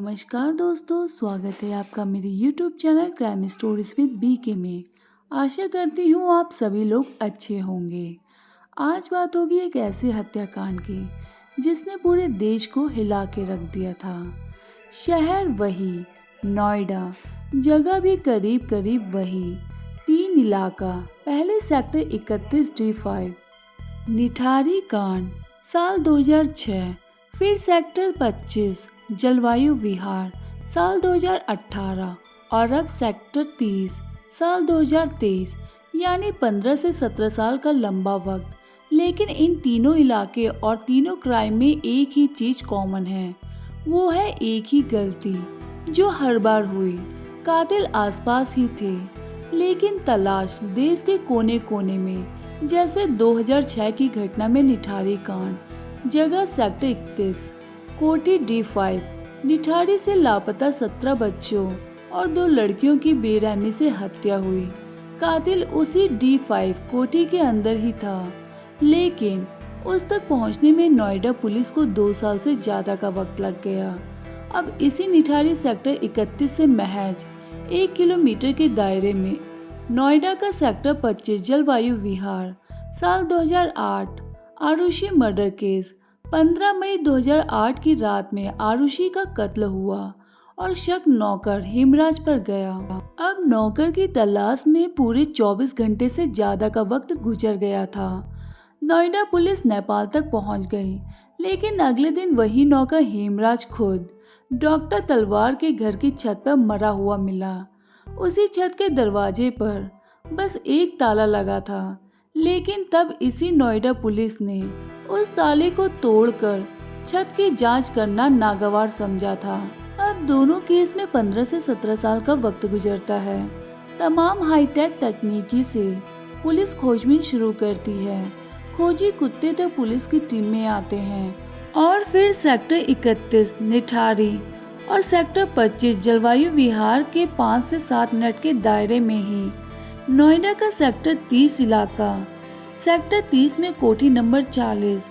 नमस्कार दोस्तों, स्वागत है आपका मेरे YouTube channel crime stories with BK में। आशा करती हूँ आप सभी लोग अच्छे होंगे। आज बात होगी एक ऐसे हत्याकांड की जिसने पूरे देश को हिला के रख दिया था। शहर वही, नोएडा, जगह भी करीब करीब वही। 3 इलाका, पहले सेक्टर 31D5 निठारी कांड साल 2006, फिर सेक्टर 25 जलवायु विहार साल 2018 और अब सेक्टर 30 साल 2023, यानी 15 से 17 साल का लंबा वक्त। लेकिन इन तीनों इलाके और तीनों क्राइम में एक ही चीज कॉमन है, वो है एक ही गलती जो हर बार हुई। कातिल आसपास ही थे, लेकिन तलाश देश के कोने कोने में। जैसे 2006 की घटना में निठारी कांड, जगह सेक्टर 31, कोठी D5। निठारी से लापता 17 बच्चों और 2 लड़कियों की बेरहमी से हत्या हुई। कातिल उसी D5 कोठी के अंदर ही था, लेकिन उस तक पहुंचने में नोएडा पुलिस को 2 साल से ज्यादा का वक्त लग गया। अब इसी निठारी सेक्टर 31 से महज 1 किलोमीटर के दायरे में नोएडा का सेक्टर 25 जलवायु विहार साल 2008 आरुषि मर्डर केस। 15 मई 2008 की रात में आरुषि का कत्ल हुआ और शक नौकर हेमराज पर गया। अब नौकर की तलाश में पूरे 24 घंटे से ज्यादा का वक्त गुजर गया था। नोएडा पुलिस नेपाल तक पहुंच गई, लेकिन अगले दिन वही नौकर हेमराज खुद डॉक्टर तलवार के घर की छत पर मरा हुआ मिला। उसी छत के दरवाजे पर बस एक ताला लगा था, लेकिन तब इसी नोएडा पुलिस ने उस ताले को तोड़कर छत की जांच करना नागवार समझा था। अब दोनों केस में 15 से 17 साल का वक्त गुजरता है। तमाम हाईटेक तकनीकी से पुलिस खोजबीन शुरू करती है। खोजी कुत्ते तक पुलिस की टीम में आते हैं और फिर सेक्टर 31 निठारी और सेक्टर 25 जलवायु विहार के 5 से 7 मिनट के दायरे में ही नोएडा का सेक्टर 30 इलाका, सेक्टर 30 में कोठी नंबर 40,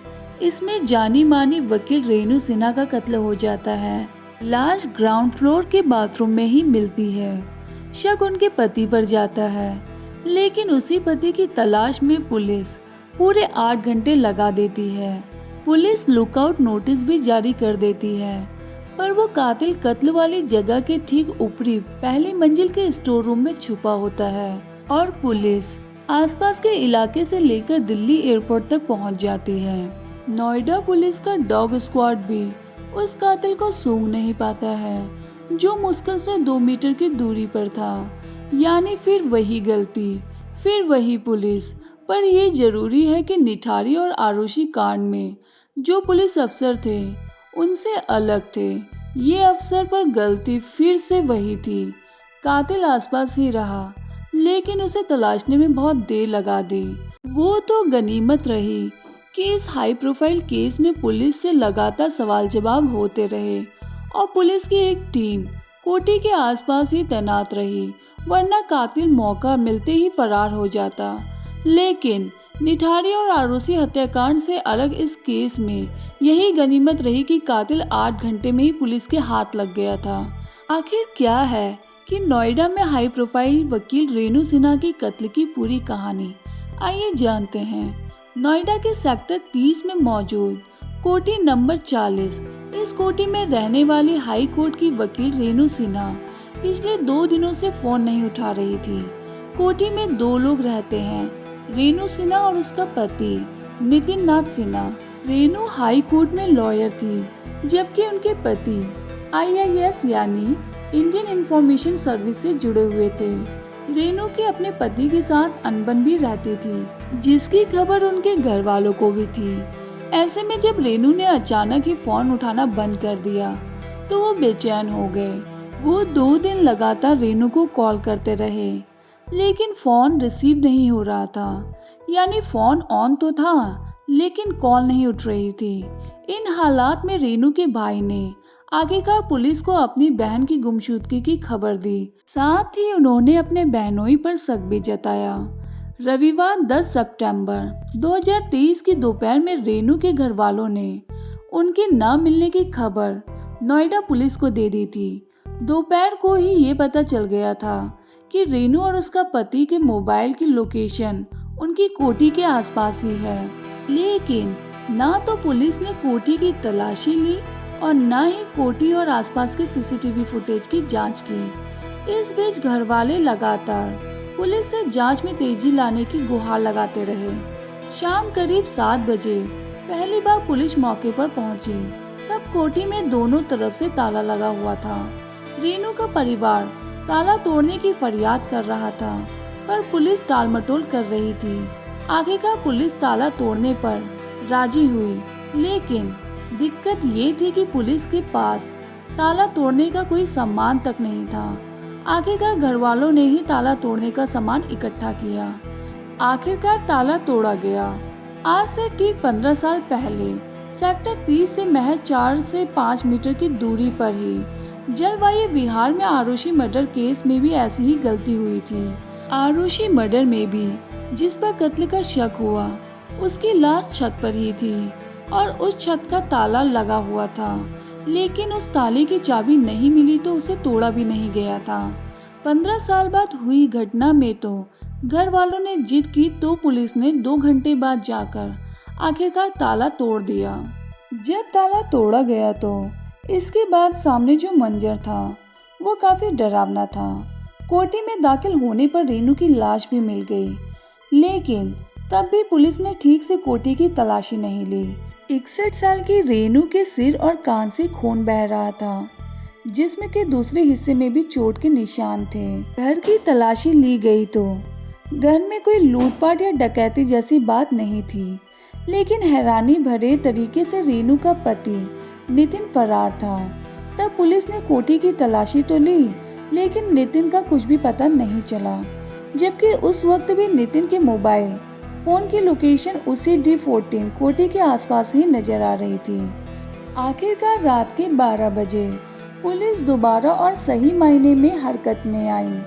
इसमें जानी मानी वकील रेणु सिन्हा का कत्ल हो जाता है। लाश ग्राउंड फ्लोर के बाथरूम में ही मिलती है। शक उनके पति पर जाता है, लेकिन उसी पति की तलाश में पुलिस पूरे 8 घंटे लगा देती है। पुलिस लुकआउट नोटिस भी जारी कर देती है, पर वो कातिल कत्ल वाली जगह के ठीक ऊपरी पहली मंजिल के स्टोर रूम में छुपा होता है और पुलिस आसपास के इलाके से लेकर दिल्ली एयरपोर्ट तक पहुंच जाती है। नोएडा पुलिस का डॉग स्क्वाड भी उस कातिल को सूंघ नहीं पाता है, जो मुश्किल से 2 मीटर की दूरी पर था। यानी फिर वही गलती, फिर वही पुलिस। पर ये जरूरी है कि निठारी और आरुषि कांड में जो पुलिस अफसर थे उनसे अलग थे। ये अफसर पर गलती फिर से वही थी। कातिल आसपास ही रहा, लेकिन उसे तलाशने में बहुत देर लगा दी। वो तो गनीमत रही कि इस हाई प्रोफाइल केस में पुलिस से लगातार सवाल जवाब होते रहे और पुलिस की एक टीम कोठी के आसपास ही तैनात रही, वरना कातिल मौका मिलते ही फरार हो जाता। लेकिन निठारी और आरुषि हत्याकांड से अलग इस केस में यही गनीमत रही कि कातिल 8 घंटे में ही पुलिस के हाथ लग गया था। आखिर क्या है कि नोएडा में हाई प्रोफाइल वकील रेणु सिन्हा की कत्ल की पूरी कहानी, आइए जानते हैं। नोएडा के सेक्टर 30 में मौजूद कोठी नंबर 40, इस कोठी में रहने वाली हाई कोर्ट की वकील रेणु सिन्हा पिछले 2 दिनों से फोन नहीं उठा रही थी। कोठी में 2 लोग रहते हैं, रेणु सिन्हा और उसका पति नितिन नाथ सिन्हा। रेणु हाई कोर्ट में लॉयर थी, जबकि उनके पति IIS यानी इंडियन इंफॉर्मेशन सर्विस से जुड़े हुए थे। रेणु के अपने पति के साथ अनबन भी रहती थी, जिसकी खबर उनके घर वालों को भी थी। ऐसे में जब रेणु ने अचानक ही फोन उठाना बंद कर दिया, तो वो बेचैन हो गए। वो 2 दिन लगातार रेणु को कॉल करते रहे, लेकिन फोन रिसीव नहीं हो रहा था। यानी फोन ऑन तो था, लेकिन कॉल नहीं उठ रही थी। इन हालात में रेणु के भाई ने आखिरकार पुलिस को अपनी बहन की गुमशुदगी की खबर दी। साथ ही उन्होंने अपने बहनोई पर शक भी जताया। रविवार 10 सितंबर 2023 की दोपहर में रेणु के घर वालों ने उनके न मिलने की खबर नोएडा पुलिस को दे दी थी। दोपहर को ही ये पता चल गया था कि रेनू और उसका पति के मोबाइल की लोकेशन उनकी कोठी के आसपास ही है। लेकिन ना तो पुलिस ने कोठी की तलाशी ली और ना ही कोठी और आसपास के सीसीटीवी फुटेज की जांच की। इस बीच घर वाले लगातार पुलिस से जांच में तेजी लाने की गुहार लगाते रहे। शाम करीब 7 बजे पहली बार पुलिस मौके पर पहुंची। तब कोठी में दोनों तरफ से ताला लगा हुआ था। रेनू का परिवार ताला तोड़ने की फरियाद कर रहा था, पर पुलिस टालमटोल कर रही थी। आखिरकार पुलिस ताला तोड़ने पर राजी हुई, लेकिन दिक्कत ये थी कि पुलिस के पास ताला तोड़ने का कोई सामान तक नहीं था। आखिरकार घर वालों ने ही ताला तोड़ने का सामान इकट्ठा किया। आखिरकार ताला तोड़ा गया। आज से ठीक 15 साल पहले सेक्टर 30 से महज 4 से 5 मीटर की दूरी पर ही जलवायु विहार में आरुषि मर्डर केस में भी ऐसी ही गलती हुई थी। आरुषि मर्डर में भी जिस पर कत्ल का शक हुआ, उसकी लाश छत पर ही थी और उस छत का ताला लगा हुआ था, लेकिन उस ताले की चाबी नहीं मिली तो उसे तोड़ा भी नहीं गया था। 15 साल बाद हुई घटना में तो घर वालों ने जिद की तो पुलिस ने 2 घंटे बाद जाकर आखिरकार ताला तोड़ दिया। जब ताला तोड़ा गया तो इसके बाद सामने जो मंजर था वो काफी डरावना था। कोठी में दाखिल होने पर रेनू की लाश भी मिल गई, लेकिन तब भी पुलिस ने ठीक से कोठी की तलाशी नहीं ली। 61 साल की रेनू के सिर और कान से खून बह रहा था, जिस्म के दूसरे हिस्से में भी चोट के निशान थे। घर की तलाशी ली गई तो घर में कोई लूटपाट या डकैती जैसी बात नहीं थी, लेकिन हैरानी भरे तरीके से रेनू का पति नितिन फरार था। तब पुलिस ने कोठी की तलाशी तो ली, लेकिन नितिन का कुछ भी पता नहीं चला, जबकि उस वक्त भी नितिन के मोबाइल फोन की लोकेशन उसी D14 कोठी के आसपास ही नजर आ रही थी। आखिरकार रात के 12 बजे पुलिस दोबारा और सही मायने में हरकत में आई।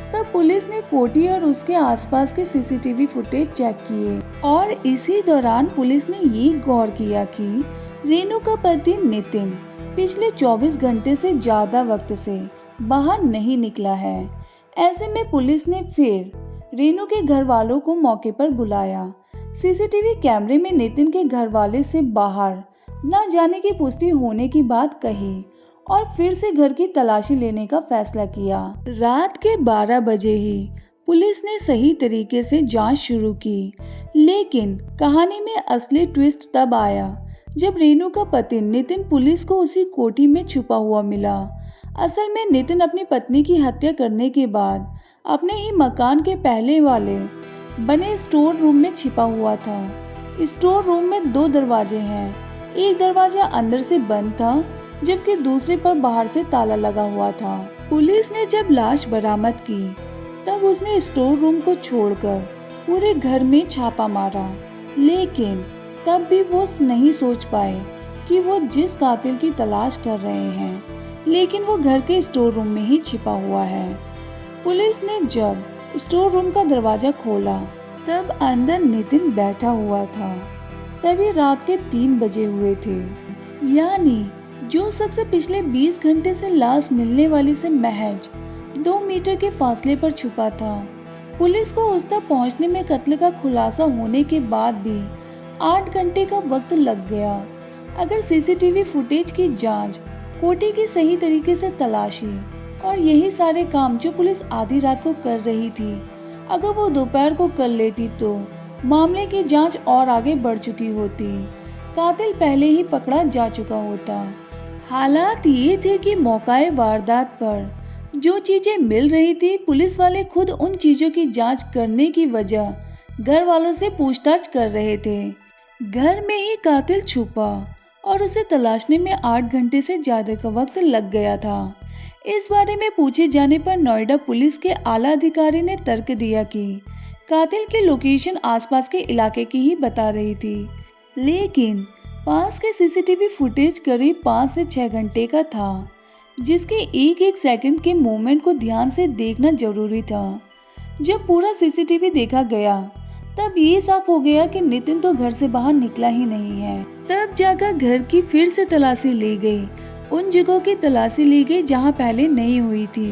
तब पुलिस ने कोठी और उसके आसपास के सीसीटीवी फुटेज चेक किए और इसी दौरान पुलिस ने ये गौर किया कि रेनू का पति नितिन पिछले 24 घंटे से ज्यादा वक्त से बाहर नहीं निकला है। ऐसे में पुलिस ने फिर रेनू के घर वालों को मौके पर बुलाया। सीसीटीवी कैमरे में नितिन के घर वाले से बाहर न जाने की पुष्टि होने की बात कही और फिर से घर की तलाशी लेने का फैसला किया। रात के 12 बजे ही पुलिस ने सही तरीके से जांच शुरू की, लेकिन कहानी में असली ट्विस्ट तब आया जब रेनू का पति नितिन पुलिस को उसी कोठी में छुपा हुआ मिला। असल में नितिन अपनी पत्नी की हत्या करने के बाद अपने ही मकान के पहले वाले बने स्टोर रूम में छिपा हुआ था। स्टोर रूम में 2 दरवाजे हैं। एक दरवाजा अंदर से बंद था, जबकि दूसरे पर बाहर से ताला लगा हुआ था। पुलिस ने जब लाश बरामद की तब उसने स्टोर रूम को छोड़कर पूरे घर में छापा मारा, लेकिन तब भी वो नहीं सोच पाए कि वो जिस कातिल की तलाश कर रहे हैं, लेकिन वो घर के स्टोर रूम में ही छिपा हुआ है। पुलिस ने जब स्टोर रूम का दरवाजा खोला तब अंदर नितिन बैठा हुआ था। तभी रात के 3 बजे हुए थे, यानी जो शख्स पिछले 20 घंटे से लाश मिलने वाली से महज 2 मीटर के फासले पर छुपा था। पुलिस को उस तक पहुंचने में कत्ल का खुलासा होने के बाद भी 8 घंटे का वक्त लग गया। अगर सीसीटीवी फुटेज की जांच, कोठी की सही तरीके से तलाशी और यही सारे काम जो पुलिस आधी रात को कर रही थी, अगर वो दोपहर को कर लेती तो मामले की जांच और आगे बढ़ चुकी होती। कातिल पहले ही पकड़ा जा चुका होता। हालात ये थे कि मौकाए वारदात पर जो चीजें मिल रही थी, पुलिस वाले खुद उन चीजों की जांच करने की वजह घर वालों से पूछताछ कर रहे थे। घर में ही कातिल छुपा और उसे तलाशने में 8 घंटे से ज्यादा का वक्त लग गया था। इस बारे में पूछे जाने पर नोएडा पुलिस के आला अधिकारी ने तर्क दिया कि कातिल की लोकेशन आसपास के इलाके की ही बता रही थी, लेकिन पास के सीसीटीवी फुटेज करीब 5 से 6 घंटे का था, जिसके एक एक सेकंड के मूवमेंट को ध्यान से देखना जरूरी था। जब पूरा सीसीटीवी देखा गया तब ये साफ हो गया कि नितिन तो घर से बाहर निकला ही नहीं है। तब जाकर घर की फिर से तलाशी ली गई उन जगहों की तलाशी ली गई जहां पहले नहीं हुई थी।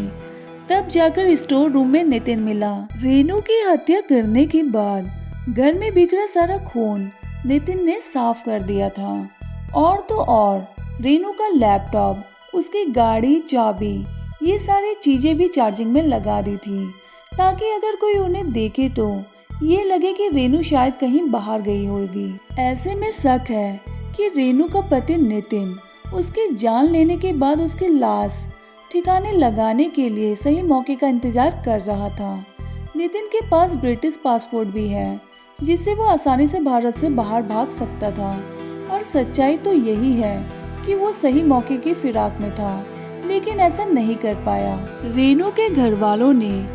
तब जाकर स्टोर रूम में नितिन मिला। रेनू की हत्या करने के बाद घर में बिखरा सारा खून नितिन ने साफ कर दिया था। और तो और रेनू का लैपटॉप, उसकी गाड़ी, चाबी, ये सारी चीजें भी चार्जिंग में लगा दी थी, ताकि अगर कोई उन्हें देखे तो ये लगे कि रेनू शायद कहीं बाहर गई होगी। ऐसे में शक है कि रेनू का पति नितिन उसकी जान लेने के बाद उसकी लाश ठिकाने लगाने के लिए सही मौके का इंतजार कर रहा था। नितिन के पास ब्रिटिश पासपोर्ट भी है, जिससे वो आसानी से भारत से बाहर भाग सकता था। और सच्चाई तो यही है कि वो सही मौके की फिराक में था, लेकिन ऐसा नहीं कर पाया। रेनू के घर वालों ने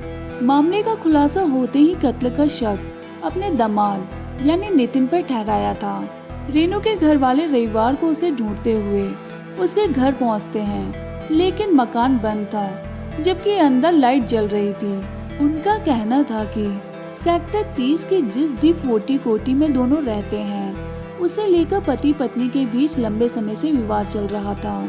मामले का खुलासा होते ही कत्ल का शक अपने दामाद यानी नितिन पर ठहराया था। रेनू के घर वाले रविवार को उसे ढूंढते हुए उसके घर पहुंचते हैं, लेकिन मकान बंद था, जबकि अंदर लाइट जल रही थी। उनका कहना था कि सेक्टर 30 की जिस D40 कोठी में दोनों रहते हैं, उसे लेकर पति पत्नी के बीच लंबे समय से विवाद चल रहा था।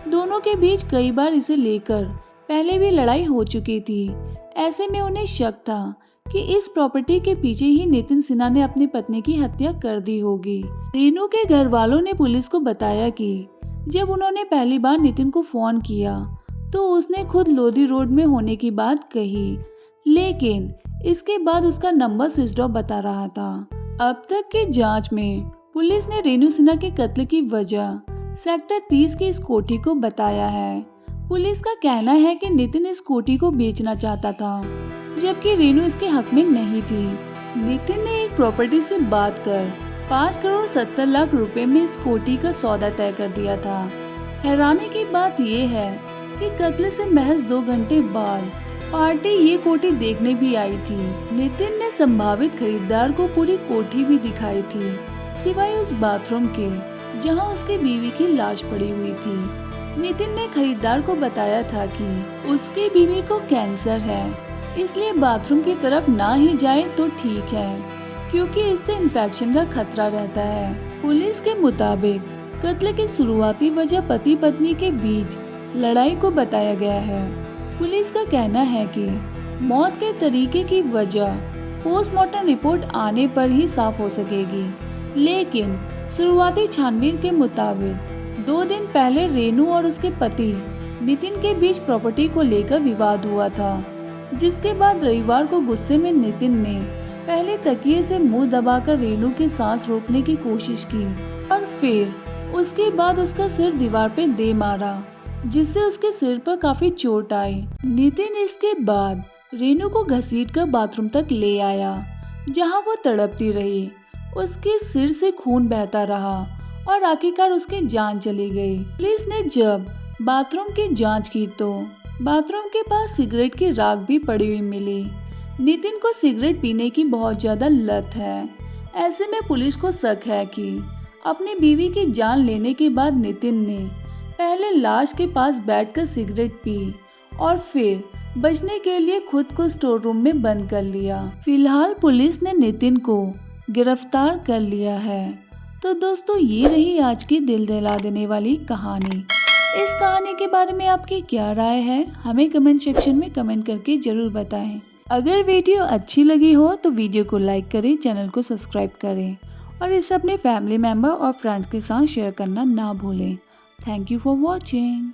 दोनों के बीच कई बार इसे लेकर पहले भी लड़ाई हो चुकी थी। ऐसे में उन्हें शक था कि इस प्रॉपर्टी के पीछे ही नितिन सिन्हा ने अपनी पत्नी की हत्या कर दी होगी। रेनू के घर वालों ने पुलिस को बताया कि जब उन्होंने पहली बार नितिन को फोन किया तो उसने खुद लोधी रोड में होने की बात कही, लेकिन इसके बाद उसका नंबर स्विच ऑफ बता रहा था। अब तक की जांच में पुलिस ने रेनू सिन्हा के कत्ल की वजह सेक्टर 30 की इस कोठी को बताया है। पुलिस का कहना है कि नितिन इस कोठी को बेचना चाहता था, जबकि रेनू इसके हक में नहीं थी। नितिन ने एक प्रॉपर्टी से बात कर 5 करोड़ 70 लाख रुपए में इस कोठी का सौदा तय कर दिया था। हैरानी की बात यह है कि कत्ल से महज 2 घंटे बाद पार्टी ये कोठी देखने भी आई थी। नितिन ने संभावित खरीदार को पूरी कोठी भी दिखाई थी, सिवाय उस बाथरूम के जहां उसकी बीवी की लाश पड़ी हुई थी। नितिन ने खरीदार को बताया था कि उसकी बीवी को कैंसर है, इसलिए बाथरूम की तरफ ना ही जाए तो ठीक है, क्योंकि इससे इन्फेक्शन का खतरा रहता है। पुलिस के मुताबिक कत्ल की शुरुआती वजह पति पत्नी के बीच लड़ाई को बताया गया है। पुलिस का कहना है कि मौत के तरीके की वजह पोस्टमार्टम रिपोर्ट आने पर ही साफ हो सकेगी, लेकिन शुरुआती छानबीन के मुताबिक 2 दिन पहले रेनू और उसके पति नितिन के बीच प्रॉपर्टी को लेकर विवाद हुआ था, जिसके बाद रविवार को गुस्से में नितिन ने पहले तकिए से मुंह दबाकर रेनू की सांस रोकने की कोशिश की और फिर उसके बाद उसका सिर दीवार पे दे मारा, जिससे उसके सिर पर काफी चोट आई। नितिन इसके बाद रेनू को घसीटकर बाथरूम तक ले आया, जहां वो तड़पती रही। उसके सिर से खून बहता रहा और आखिरकार उसकी जान चली गई। पुलिस ने जब बाथरूम की जांच की तो बाथरूम के पास सिगरेट की राख भी पड़ी हुई मिली। नितिन को सिगरेट पीने की बहुत ज्यादा लत है। ऐसे में पुलिस को शक है कि अपनी बीवी की जान लेने के बाद नितिन ने पहले लाश के पास बैठकर सिगरेट पी और फिर बचने के लिए खुद को स्टोर रूम में बंद कर लिया। फिलहाल पुलिस ने नितिन को गिरफ्तार कर लिया है। तो दोस्तों, ये रही आज की दिल दहला देने वाली कहानी। इस कहानी के बारे में आपकी क्या राय है, हमें कमेंट सेक्शन में कमेंट करके जरूर बताएं। अगर वीडियो अच्छी लगी हो तो वीडियो को लाइक करें, चैनल को सब्सक्राइब करें और इसे अपने फैमिली मेंबर और फ्रेंड्स के साथ शेयर करना ना भूलें। Thank you for watching.